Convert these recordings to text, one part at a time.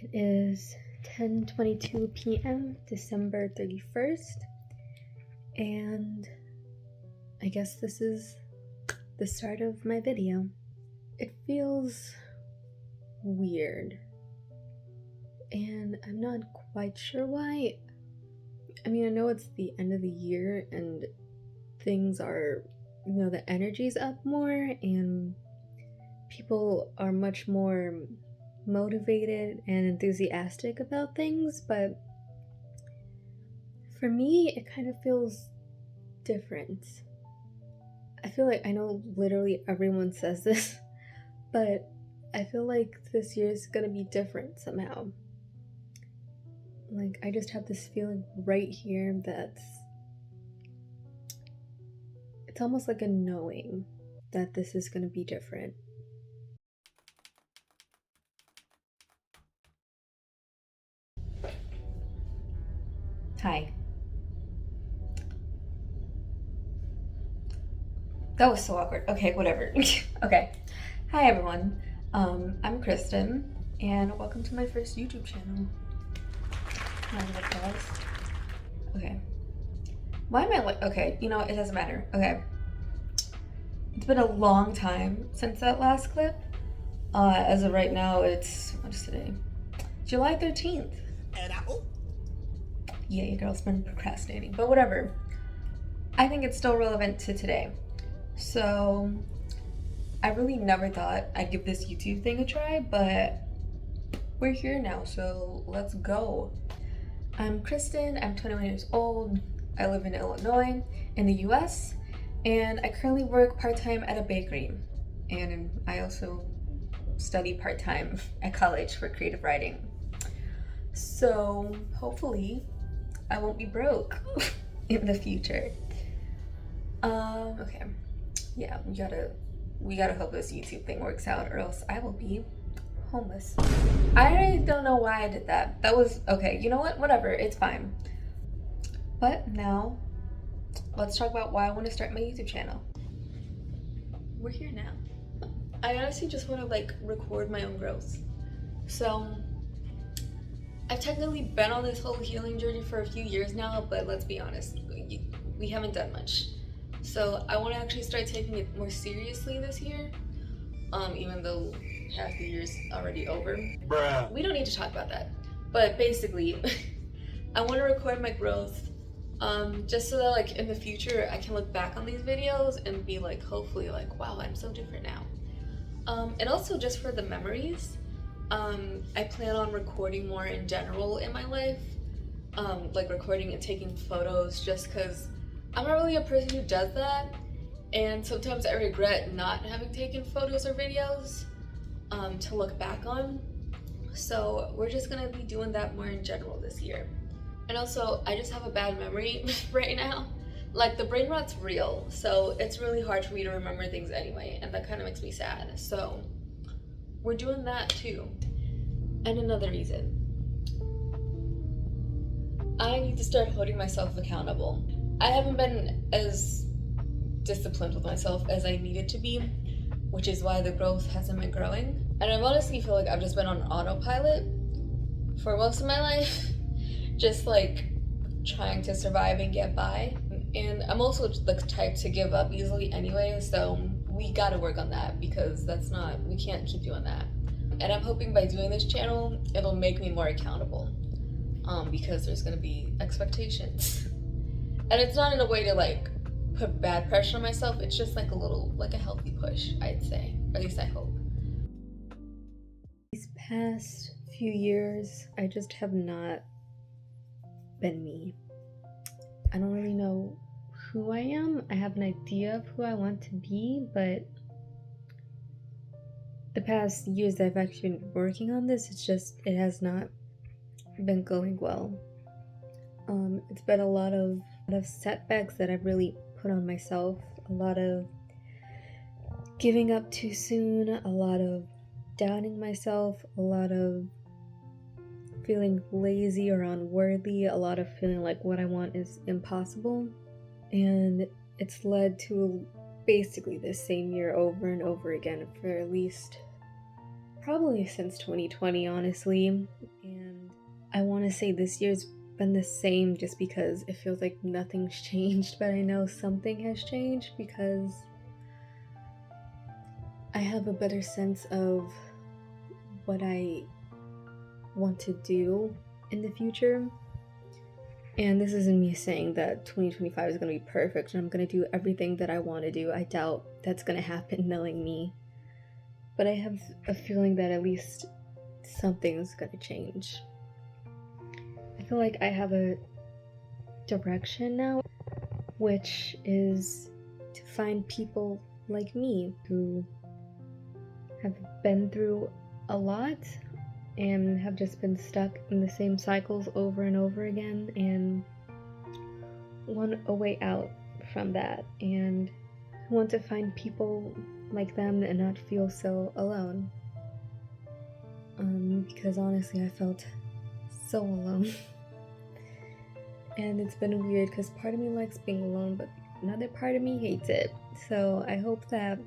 It is 10:22 p.m. December 31st, and I guess this is the start of my video. It feels weird, and I'm not quite sure why. I mean, I know it's the end of the year and things are, the energy's up more and people are much more motivated and enthusiastic about things, but for me, it kind of feels different. I feel like I know literally everyone says this, but I feel like this year is gonna be different somehow. Like, I just have this feeling right here that's it's almost like a knowing that this is gonna be different. Hi. That was so awkward. Okay, whatever. Okay. Hi everyone. I'm Kristen, and welcome to my first YouTube channel. Okay. Why am I like, okay, it doesn't matter. Okay. It's been a long time since that last clip. As of right now, what is today? July 13th. Yeah, your girl's been procrastinating, but whatever. I think it's still relevant to today. So, I really never thought I'd give this YouTube thing a try, but we're here now, so let's go. I'm Kristen, I'm 21 years old, I live in Illinois, in the US, and I currently work part-time at a bakery, and I also study part-time at college for creative writing. So hopefully I won't be broke in the future. Okay, yeah, we gotta hope this YouTube thing works out, or else I will be homeless. I don't know why I did that. That was okay. You know what? Whatever. It's fine. But now, let's talk about why I want to start my YouTube channel. We're here now. I honestly just want to record my own growth. So, I've technically been on this whole healing journey for a few years now, but let's be honest, we haven't done much. So I want to actually start taking it more seriously this year, even though half the year's already over. Bruh. We don't need to talk about that. But basically, I want to record my growth, just so that in the future I can look back on these videos and be hopefully wow, I'm so different now. And also just for the memories. I plan on recording more in general in my life, recording and taking photos, just because I'm not really a person who does that, and sometimes I regret not having taken photos or videos to look back on. So we're just gonna be doing that more in general this year. And also, I just have a bad memory right now. The brain rot's real, so it's really hard for me to remember things anyway, and that kind of makes me sad. So we're doing that too. And another reason, I need to start holding myself accountable. I haven't been as disciplined with myself as I needed to be, which is why the growth hasn't been growing. And I honestly feel like I've just been on autopilot for most of my life, just trying to survive and get by. And I'm also the type to give up easily anyway, so we gotta work on that, because we can't keep doing that. And I'm hoping by doing this channel, it'll make me more accountable, because there's gonna be expectations. And it's not in a way to put bad pressure on myself, it's just a little, a healthy push, I'd say, or at least I hope. These past few years, I just have not been me. I don't really know who I am. I have an idea of who I want to be, but the past years that I've actually been working on this, it has not been going well. It's been a lot of setbacks that I've really put on myself, a lot of giving up too soon, a lot of doubting myself, a lot of feeling lazy or unworthy, a lot of feeling like what I want is impossible. And it's led to basically the same year over and over again for at least probably since 2020, honestly. And I want to say this year's been the same just because it feels like nothing's changed, but I know something has changed because I have a better sense of what I want to do in the future. And this isn't me saying that 2025 is going to be perfect and I'm going to do everything that I want to do. I doubt that's going to happen knowing me. But I have a feeling that at least something's going to change. I feel like I have a direction now, which is to find people like me who have been through a lot and have just been stuck in the same cycles over and over again and want a way out from that, and want to find people like them and not feel so alone. Because honestly, I felt so alone. And it's been weird because part of me likes being alone, but another part of me hates it. So I hope that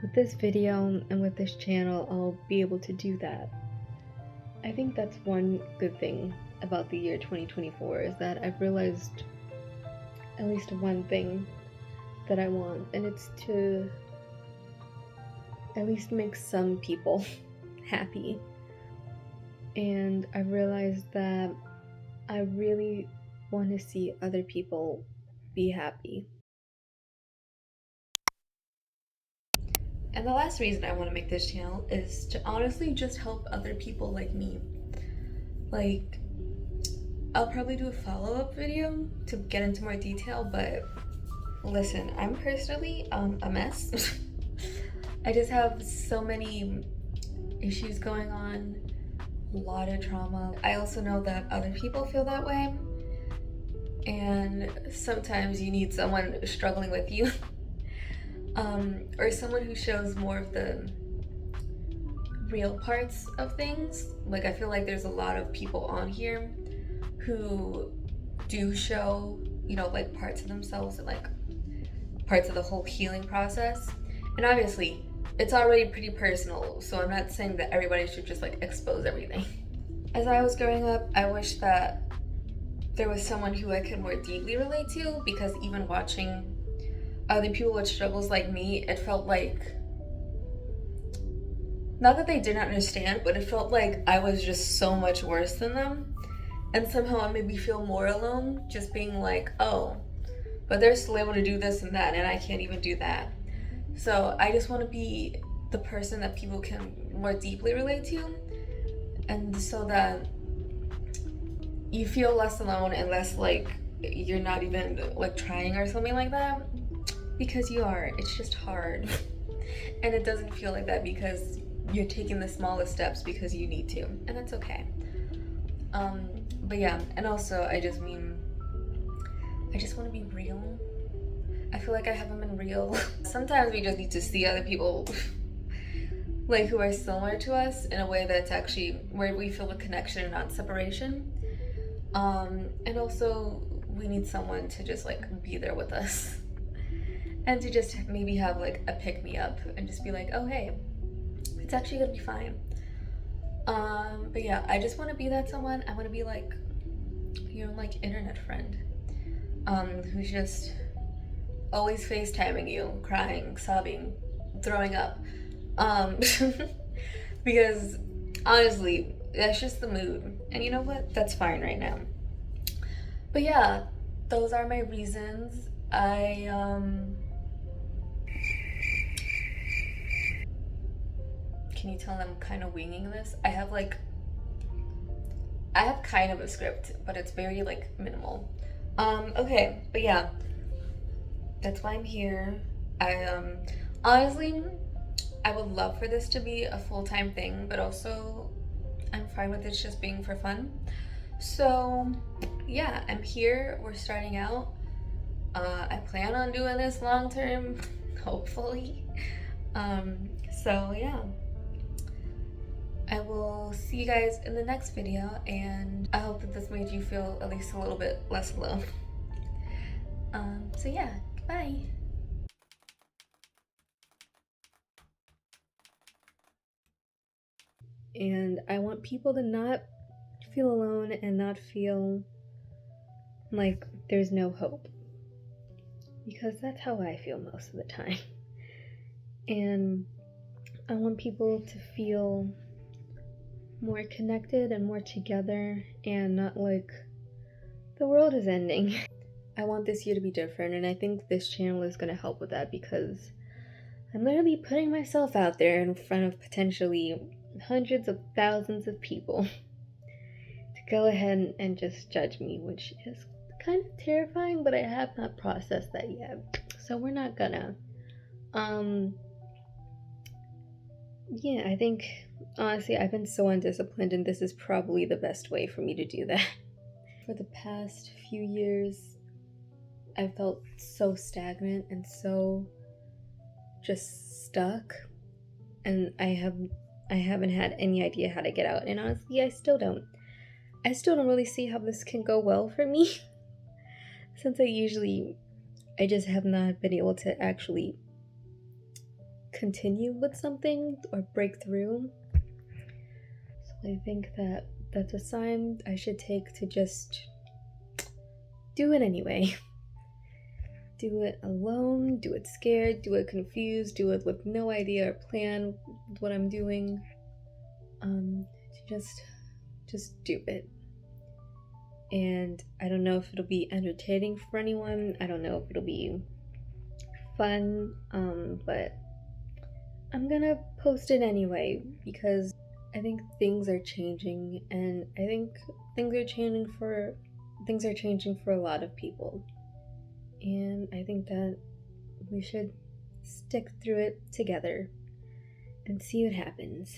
with this video and with this channel, I'll be able to do that. I think that's one good thing about the year 2024 is that I've realized at least one thing that I want, and it's to at least make some people happy. And I realized that I really want to see other people be happy. And the last reason I want to make this channel is to honestly just help other people like me. Like, I'll probably do a follow-up video to get into more detail, but listen, I'm personally a mess. I just have so many issues going on, a lot of trauma. I also know that other people feel that way, and sometimes you need someone struggling with you. Or someone who shows more of the real parts of things. Like, I feel like there's a lot of people on here who do show, you know, like parts of themselves and like parts of the whole healing process. And obviously, it's already pretty personal, so I'm not saying that everybody should just like expose everything. As I was growing up, I wish that there was someone who I could more deeply relate to, because even watching other people with struggles like me, it felt like, not that they didn't understand, but it felt like I was just so much worse than them. And somehow it made me feel more alone, just being like, oh, but they're still able to do this and that, and I can't even do that. So I just want to be the person that people can more deeply relate to, and so that you feel less alone and less like you're not even like trying or something like that, because you are. It's just hard. And it doesn't feel like that because you're taking the smallest steps because you need to, and that's okay. But yeah, and also I just want to be real. I feel like I haven't been real. Sometimes we just need to see other people like who are similar to us in a way that's actually where we feel a connection and not separation. And also we need someone to just like be there with us and to just maybe have like a pick me up and just be like, oh hey, it's actually gonna be fine. But yeah, I just want to be that someone. I want to be like, you know, like internet friend, who's just always FaceTiming you, crying, sobbing, throwing up. Because honestly, that's just the mood. And you know what? That's fine right now. But yeah, those are my reasons. Can you tell I'm kind of winging this? I have kind of a script, but it's very like minimal. Okay, but yeah, that's why I'm here. Honestly, I would love for this to be a full-time thing, but also I'm fine with it just being for fun. So yeah, I'm here. We're starting out. I plan on doing this long term, hopefully. So yeah, I will see you guys in the next video, and I hope that this made you feel at least a little bit less alone. So yeah, bye. And I want people to not feel alone and not feel like there's no hope. Because that's how I feel most of the time. And I want people to feel more connected and more together and not like the world is ending. I want this year to be different, and I think this channel is going to help with that because I'm literally putting myself out there in front of potentially hundreds of thousands of people to go ahead and just judge me, which is kind of terrifying, but I have not processed that yet. So we're not gonna. Yeah, I think honestly I've been so undisciplined, and this is probably the best way for me to do that. For the past few years, I felt so stagnant and so just stuck, and I haven't had any idea how to get out, and honestly I still don't really see how this can go well for me since I just have not been able to actually continue with something or break through. So I think that that's a sign I should take to just do it anyway. Do it alone, do it scared, do it confused, do it with no idea or plan with what I'm doing. To just do it. And I don't know if it'll be entertaining for anyone. I don't know if it'll be fun, but I'm gonna post it anyway because I think things are changing, and I think things are changing for a lot of people. And I think that we should stick through it together and see what happens.